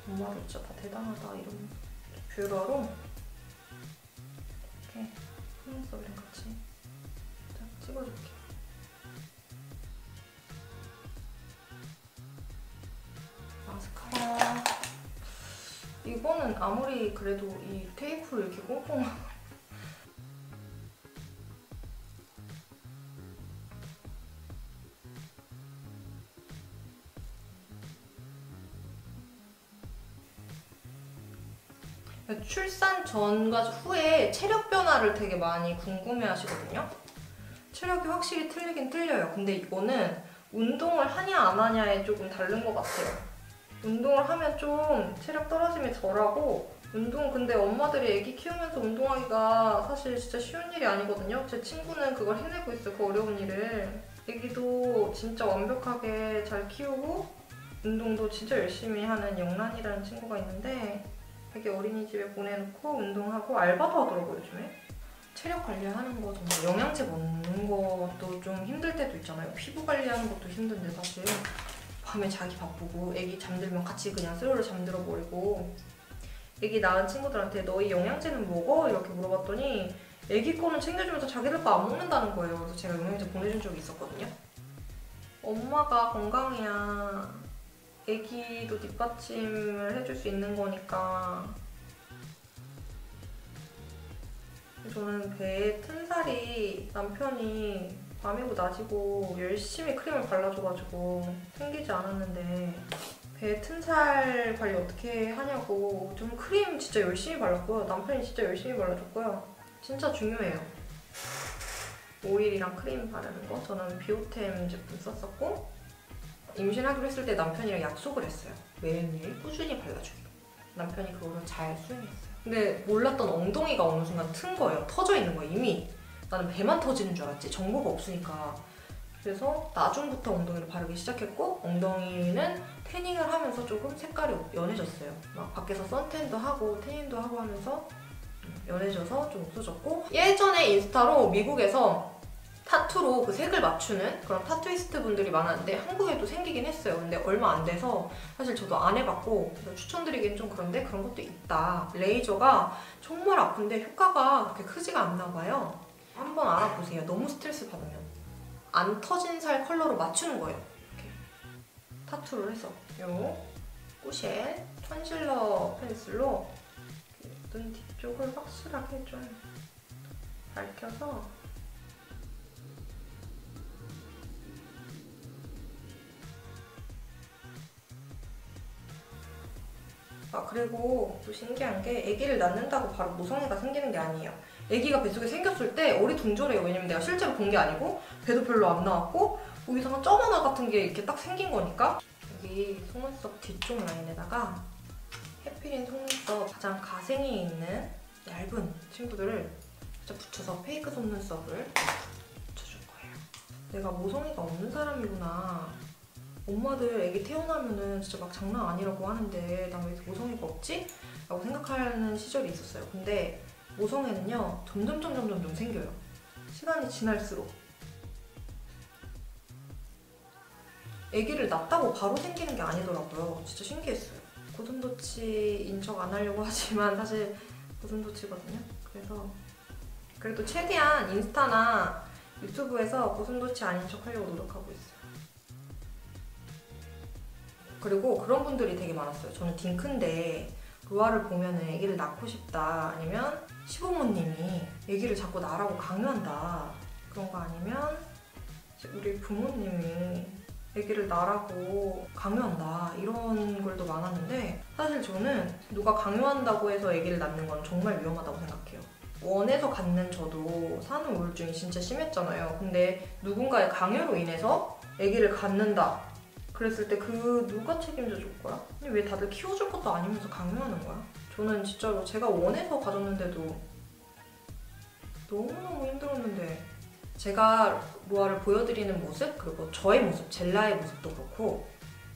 엄마도 진짜 다 대단하다 이런 뷰러로 이렇게 속눈썹이랑 같이 딱 찍어줄게. 마스카라 이거는 아무리 그래도 이 테이프를 이렇게 꽁꽁 출산 전과 후에 체력 변화를 되게 많이 궁금해 하시거든요. 체력이 확실히 틀리긴 틀려요. 근데 이거는 운동을 하냐 안 하냐에 조금 다른 것 같아요. 운동을 하면 좀 체력 떨어짐이 덜하고, 근데 엄마들이 애기 키우면서 운동하기가 사실 진짜 쉬운 일이 아니거든요. 제 친구는 그걸 해내고 있어요, 그 어려운 일을. 애기도 진짜 완벽하게 잘 키우고 운동도 진짜 열심히 하는 영란이라는 친구가 있는데 되게 어린이집에 보내놓고 운동하고 알바도 하더라고요, 요즘에. 체력 관리하는 거 정말 영양제 먹는 것도 좀 힘들 때도 있잖아요. 피부 관리하는 것도 힘든데 사실 밤에 자기 바쁘고 애기 잠들면 같이 그냥 스르르 잠들어 버리고. 애기 낳은 친구들한테 너희 영양제는 먹어? 이렇게 물어봤더니 애기 거는 챙겨주면서 자기들 거 안 먹는다는 거예요. 그래서 제가 영양제 보내준 적이 있었거든요. 엄마가 건강해야 애기도 뒷받침을 해줄 수 있는 거니까. 저는 배에 튼살이 남편이 밤이고 낮이고 열심히 크림을 발라줘가지고 생기지 않았는데 배에 튼살 관리 어떻게 하냐고. 좀 크림 진짜 열심히 발랐고요. 남편이 진짜 열심히 발라줬고요. 진짜 중요해요. 오일이랑 크림 바르는 거. 저는 비오템 제품 썼었고, 임신하기로 했을 때 남편이랑 약속을 했어요. 매일매일 꾸준히 발라주기로. 남편이 그거를 잘 수행했어요. 근데 몰랐던 엉덩이가 어느 순간 튼 거예요. 터져 있는 거예요, 이미. 나는 배만 터지는 줄 알았지, 정보가 없으니까. 그래서 나중부터 엉덩이를 바르기 시작했고, 엉덩이는 태닝을 하면서 조금 색깔이 연해졌어요. 막 밖에서 선탠도 하고 태닝도 하고 하면서 연해져서 좀 없어졌고, 예전에 인스타로 미국에서 타투로 그 색을 맞추는 그런 타투이스트 분들이 많았는데 한국에도 생기긴 했어요. 근데 얼마 안 돼서 사실 저도 안 해봤고 추천드리긴 좀 그런데 그런 것도 있다. 레이저가 정말 아픈데 효과가 그렇게 크지가 않나 봐요. 한번 알아보세요. 너무 스트레스 받으면. 안 터진 살 컬러로 맞추는 거예요. 이렇게 타투를 해서. 요 꾸쉘 컨실러 펜슬로 눈 뒤쪽을 확실하게 좀 밝혀서. 그리고 또 신기한 게 아기를 낳는다고 바로 모성애가 생기는 게 아니에요. 아기가 뱃속에 생겼을 때 어리둥절해요. 왜냐면 내가 실제로 본 게 아니고 배도 별로 안 나왔고 뭐 이상한 점 하나 같은 게 이렇게 딱 생긴 거니까. 여기 속눈썹 뒤쪽 라인에다가 해피린 속눈썹 가장 가생이 있는 얇은 친구들을 살짝 붙여서 페이크 속눈썹을 붙여줄 거예요. 내가 모성애가 없는 사람이구나. 엄마들 애기 태어나면은 진짜 막 장난 아니라고 하는데 난 왜 이렇게 모성애가 없지? 라고 생각하는 시절이 있었어요. 근데 모성애는요 점점 생겨요. 시간이 지날수록. 애기를 낳았다고 바로 생기는 게 아니더라고요. 진짜 신기했어요. 고슴도치인 척 안 하려고 하지만 사실 고슴도치거든요. 그래서 그래도 최대한 인스타나 유튜브에서 고슴도치 아닌 척 하려고 노력하고 있어요. 그리고 그런 분들이 되게 많았어요. 저는 딩크인데 루아를 보면 애기를 낳고 싶다, 아니면 시부모님이 애기를 자꾸 낳으라고 강요한다, 그런 거 아니면 우리 부모님이 애기를 낳으라고 강요한다, 이런 글도 많았는데 사실 저는 누가 강요한다고 해서 애기를 낳는 건 정말 위험하다고 생각해요. 원해서 갖는 저도 산후 우울증이 진짜 심했잖아요. 근데 누군가의 강요로 인해서 애기를 갖는다 그랬을 때 그 누가 책임져 줄 거야? 왜 다들 키워줄 것도 아니면서 강요하는 거야? 저는 진짜로 제가 원해서 가졌는데도 너무너무 힘들었는데, 제가 루아를 보여드리는 모습, 그리고 저의 모습, 젤라의 모습도 그렇고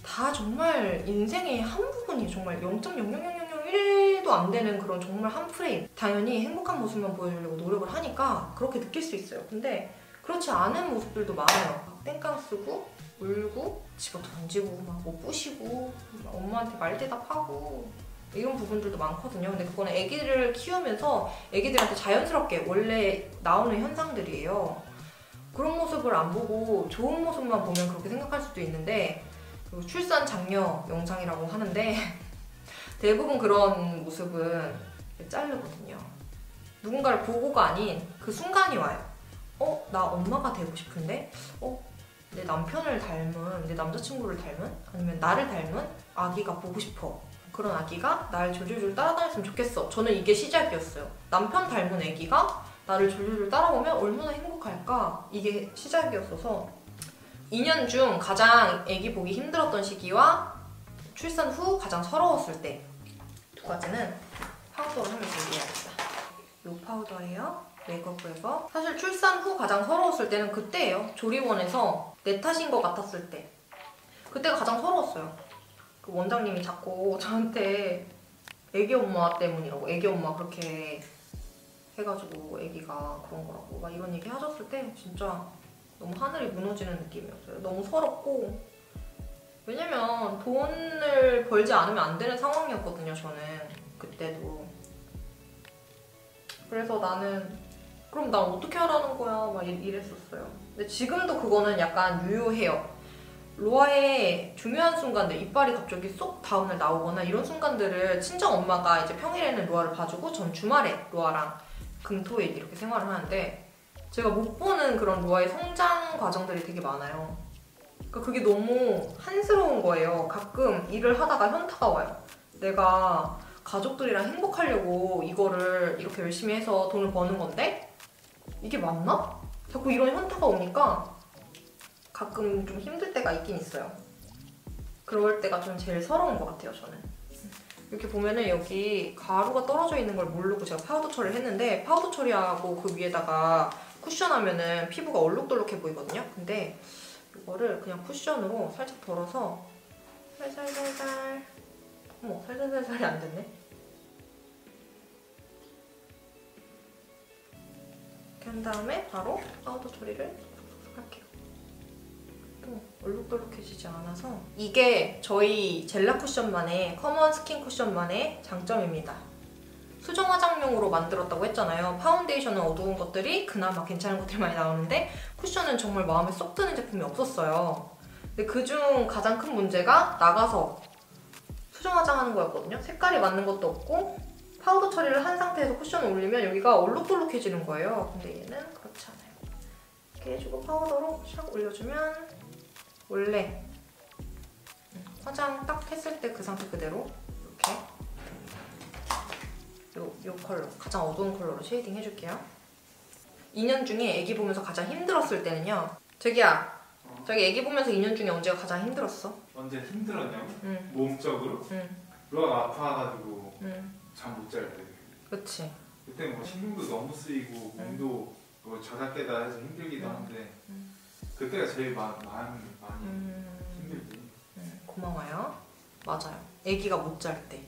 다 정말 인생의 한 부분이 정말 0.00001도 안 되는 그런 정말 한 프레임. 당연히 행복한 모습만 보여주려고 노력을 하니까 그렇게 느낄 수 있어요. 근데 그렇지 않은 모습들도 많아요. 막 땡깡 쓰고 울고 집어 던지고 막 뭐 부시고 막 엄마한테 말대답하고 이런 부분들도 많거든요. 근데 그거는 애기를 키우면서 애기들한테 자연스럽게 원래 나오는 현상들이에요. 그런 모습을 안 보고 좋은 모습만 보면 그렇게 생각할 수도 있는데, 그리고 출산 장려 영상이라고 하는데 대부분 그런 모습은 자르거든요. 누군가를 보고가 아닌 그 순간이 와요. 나 엄마가 되고 싶은데? 내 남편을 닮은, 내 남자친구를 닮은? 아니면 나를 닮은 아기가 보고 싶어. 그런 아기가 날 졸졸졸 따라다녔으면 좋겠어. 저는 이게 시작이었어요. 남편 닮은 아기가 나를 졸졸졸 따라오면 얼마나 행복할까? 이게 시작이었어서 2년 중 가장 아기 보기 힘들었던 시기와 출산 후 가장 서러웠을 때 두 가지는 파우더를 한번 준비해야겠다. 이 파우더예요. 메이크업에서. 사실 출산 후 가장 서러웠을 때는 그때예요. 조리원에서 내 탓인 것 같았을 때. 그때가 가장 서러웠어요. 그 원장님이 자꾸 저한테 애기 엄마 때문이라고, 애기 엄마 그렇게 해가지고 애기가 그런 거라고 막 이런 얘기 하셨을 때 진짜 너무 하늘이 무너지는 느낌이었어요. 너무 서럽고, 왜냐면 돈을 벌지 않으면 안 되는 상황이었거든요, 저는 그때도. 그래서 나는 그럼 난 어떻게 하라는 거야 막 이랬었어요. 근데 지금도 그거는 약간 유효해요. 로아의 중요한 순간들, 이빨이 갑자기 쏙 다운을 나오거나 이런 순간들을 친정 엄마가 이제 평일에는 로아를 봐주고 전 주말에 로아랑 금토일 이렇게 생활을 하는데, 제가 못 보는 그런 로아의 성장 과정들이 되게 많아요. 그러니까 그게 너무 한스러운 거예요. 가끔 일을 하다가 현타가 와요. 내가 가족들이랑 행복하려고 이거를 이렇게 열심히 해서 돈을 버는 건데 이게 맞나? 자꾸 이런 현타가 오니까 가끔 좀 힘들 때가 있긴 있어요. 그럴 때가 좀 제일 서러운 것 같아요, 저는. 이렇게 보면은 여기 가루가 떨어져 있는 걸 모르고 제가 파우더 처리를 했는데, 파우더 처리하고 그 위에다가 쿠션하면은 피부가 얼룩덜룩해 보이거든요. 근데 이거를 그냥 쿠션으로 살짝 덜어서 살살살살, 어머, 살살살살이 안 됐네. 이렇게 한 다음에 바로 파우더 처리를 쏙쏙 할게요. 또 얼룩덜룩해지지 않아서. 이게 저희 젤라 쿠션만의, 커먼 스킨 쿠션만의 장점입니다. 수정 화장용으로 만들었다고 했잖아요. 파운데이션은 어두운 것들이 그나마 괜찮은 것들이 많이 나오는데 쿠션은 정말 마음에 쏙 드는 제품이 없었어요. 근데 그중 가장 큰 문제가 나가서 수정 화장하는 거였거든요. 색깔이 맞는 것도 없고 파우더 처리를 한 상태에서 쿠션을 올리면 여기가 얼룩덜룩해지는 거예요. 근데 얘는 그렇지 않아요. 이렇게 해주고 파우더로 샥 올려주면 원래 화장 딱 했을 때 그 상태 그대로 이렇게 요 컬러, 가장 어두운 컬러로 쉐이딩 해줄게요. 2년 중에 애기 보면서 가장 힘들었을 때는요. 저기야, 저기 애기 보면서 2년 중에 언제가 가장 힘들었어? 언제 힘들었냐고? 응. 몸적으로? 응. 루아가 아파가지고 응. 잠 못 잘 때. 그치. 그때 뭐 신경도 너무 쓰이고 몸도 뭐 저작게다 해서 힘들기도 한데 그때가 제일 많이 힘들지. 고마워요. 맞아요. 아기가 못 잘 때.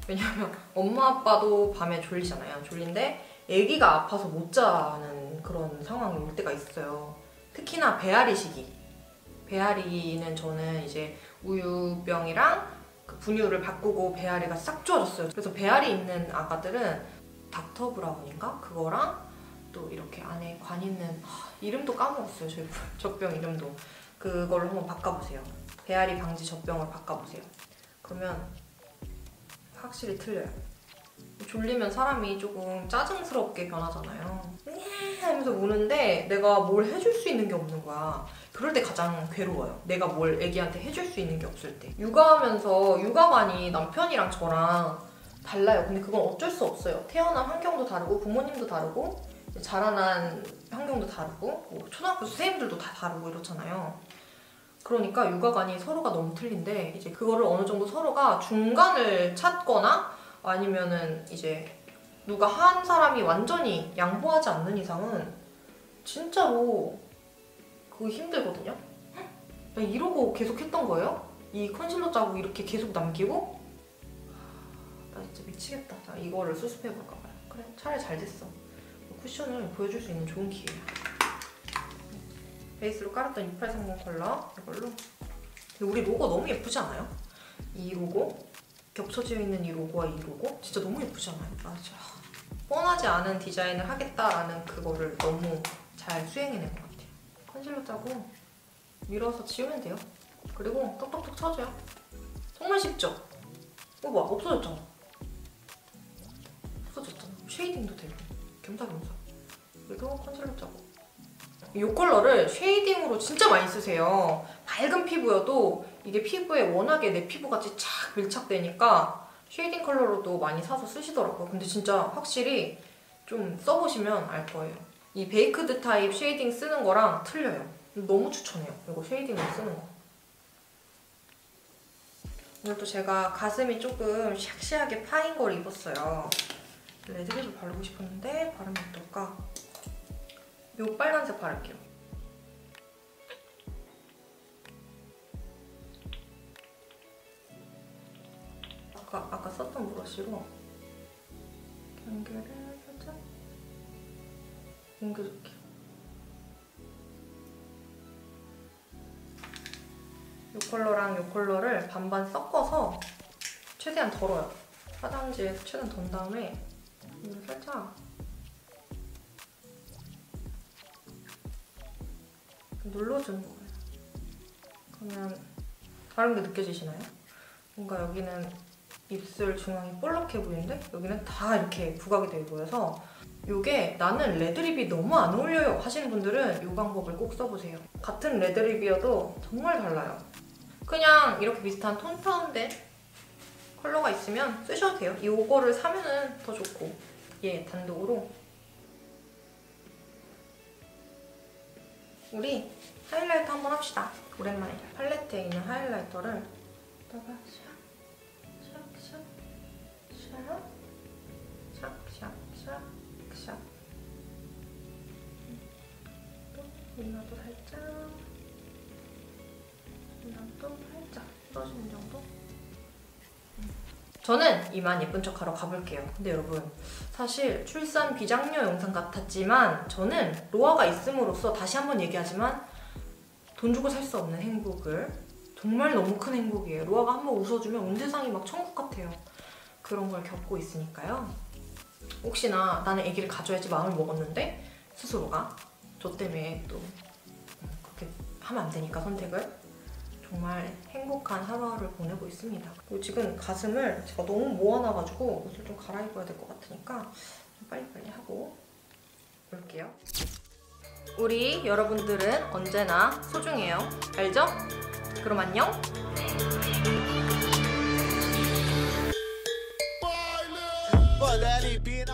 왜냐면 엄마 아빠도 밤에 졸리잖아요. 졸린데 아기가 아파서 못 자는 그런 상황이 올 때가 있어요. 특히나 배앓이 시기. 배앓이는 저는 이제 우유병이랑 그 분유를 바꾸고 배앓이가 싹 좋아졌어요. 그래서 배앓이 있는 아가들은 닥터 브라운인가? 그거랑 또 이렇게 안에 관 있는 이름도 까먹었어요. 저희 젖병 이름도. 그걸로 한번 바꿔보세요. 배앓이 방지 젖병을 바꿔보세요. 그러면 확실히 틀려요. 졸리면 사람이 조금 짜증스럽게 변하잖아요. 하면서 우는데 내가 뭘 해줄 수 있는 게 없는 거야. 그럴 때 가장 괴로워요. 내가 뭘 애기한테 해줄 수 있는 게 없을 때. 육아하면서 육아관이 남편이랑 저랑 달라요. 근데 그건 어쩔 수 없어요. 태어난 환경도 다르고 부모님도 다르고 자라난 환경도 다르고 뭐 초등학교 선생님들도 다 다르고 이렇잖아요. 그러니까 육아관이 서로가 너무 틀린데 이제 그거를 어느 정도 서로가 중간을 찾거나 아니면은 이제 누가 한 사람이 완전히 양보하지 않는 이상은 진짜로 그거 힘들거든요? 나 이러고 계속 했던 거예요? 이 컨실러 짜고 이렇게 계속 남기고? 나 진짜 미치겠다. 나 이거를 수습해볼까 봐요. 그래, 차라리 잘 됐어. 쿠션을 보여줄 수 있는 좋은 기회야. 베이스로 깔았던 2830 컬러 이걸로. 우리 로고 너무 예쁘지 않아요? 이 로고? 겹쳐져 있는 이 로고와 이 로고? 진짜 너무 예쁘지 않아요? 맞아. 뻔하지 않은 디자인을 하겠다라는 그거를 너무 잘 수행해낸 것 같아요. 컨실러 짜고 밀어서 지우면 돼요. 그리고 톡톡톡 쳐줘요. 정말 쉽죠? 이거 봐, 없어졌잖아. 없어졌잖아. 쉐이딩도 되고 겸사겸사. 그리고 컨실러 짜고 이 컬러를 쉐이딩으로 진짜 많이 쓰세요. 밝은 피부여도 이게 피부에 워낙에 내 피부같이 착 밀착되니까 쉐이딩 컬러로도 많이 사서 쓰시더라고요. 근데 진짜 확실히 좀 써보시면 알 거예요. 이 베이크드 타입 쉐이딩 쓰는 거랑 틀려요. 너무 추천해요. 이거 쉐이딩으로 쓰는 거. 오늘 또 제가 가슴이 조금 샥시하게 파인 걸 입었어요. 레드립을 바르고 싶었는데 바르면 어떨까? 요 빨간색 바를게요. 아까 썼던 브러쉬로 경계를 살짝 옮겨줄게요. 이 컬러랑 이 컬러를 반반 섞어서 최대한 덜어요. 화장지에 최대한 던 다음에 이걸 살짝 눌러주는 거예요. 그러면 다른 게 느껴지시나요? 뭔가 여기는 입술 중앙이 볼록해 보이는데 여기는 다 이렇게 부각이 되어 보여서 이게 나는 레드립이 너무 안 어울려요 하시는 분들은 이 방법을 꼭 써보세요. 같은 레드립이어도 정말 달라요. 그냥 이렇게 비슷한 톤 다운된 컬러가 있으면 쓰셔도 돼요. 이거를 사면은 더 좋고 얘 단독으로. 우리 하이라이터 한번 합시다. 오랜만에 팔레트에 있는 하이라이터를 여기다가 샥샥샥샥샥샥 또 이마도 살짝 이마도 살짝 떨어지는 정도? 저는 이만 예쁜 척하러 가볼게요. 근데 여러분 사실 출산 비장녀 영상 같았지만 저는 로아가 있음으로써 다시 한번 얘기하지만 돈 주고 살 수 없는 행복을 정말 너무 큰 행복이에요. 로아가 한번 웃어주면 온 세상이 막 천국 같아요. 그런 걸 겪고 있으니까요. 혹시나 나는 아기를 가져야지 마음을 먹었는데 스스로가 저 때문에 또 그렇게 하면 안 되니까 선택을 정말 행복한 하루하루를 보내고 있습니다. 그리고 지금 가슴을 제가 너무 모아놔가지고 옷을 좀 갈아입어야 될 것 같으니까 좀 빨리빨리 하고 올게요. 우리 여러분들은 언제나 소중해요. 알죠? 그럼 안녕! But that ain't being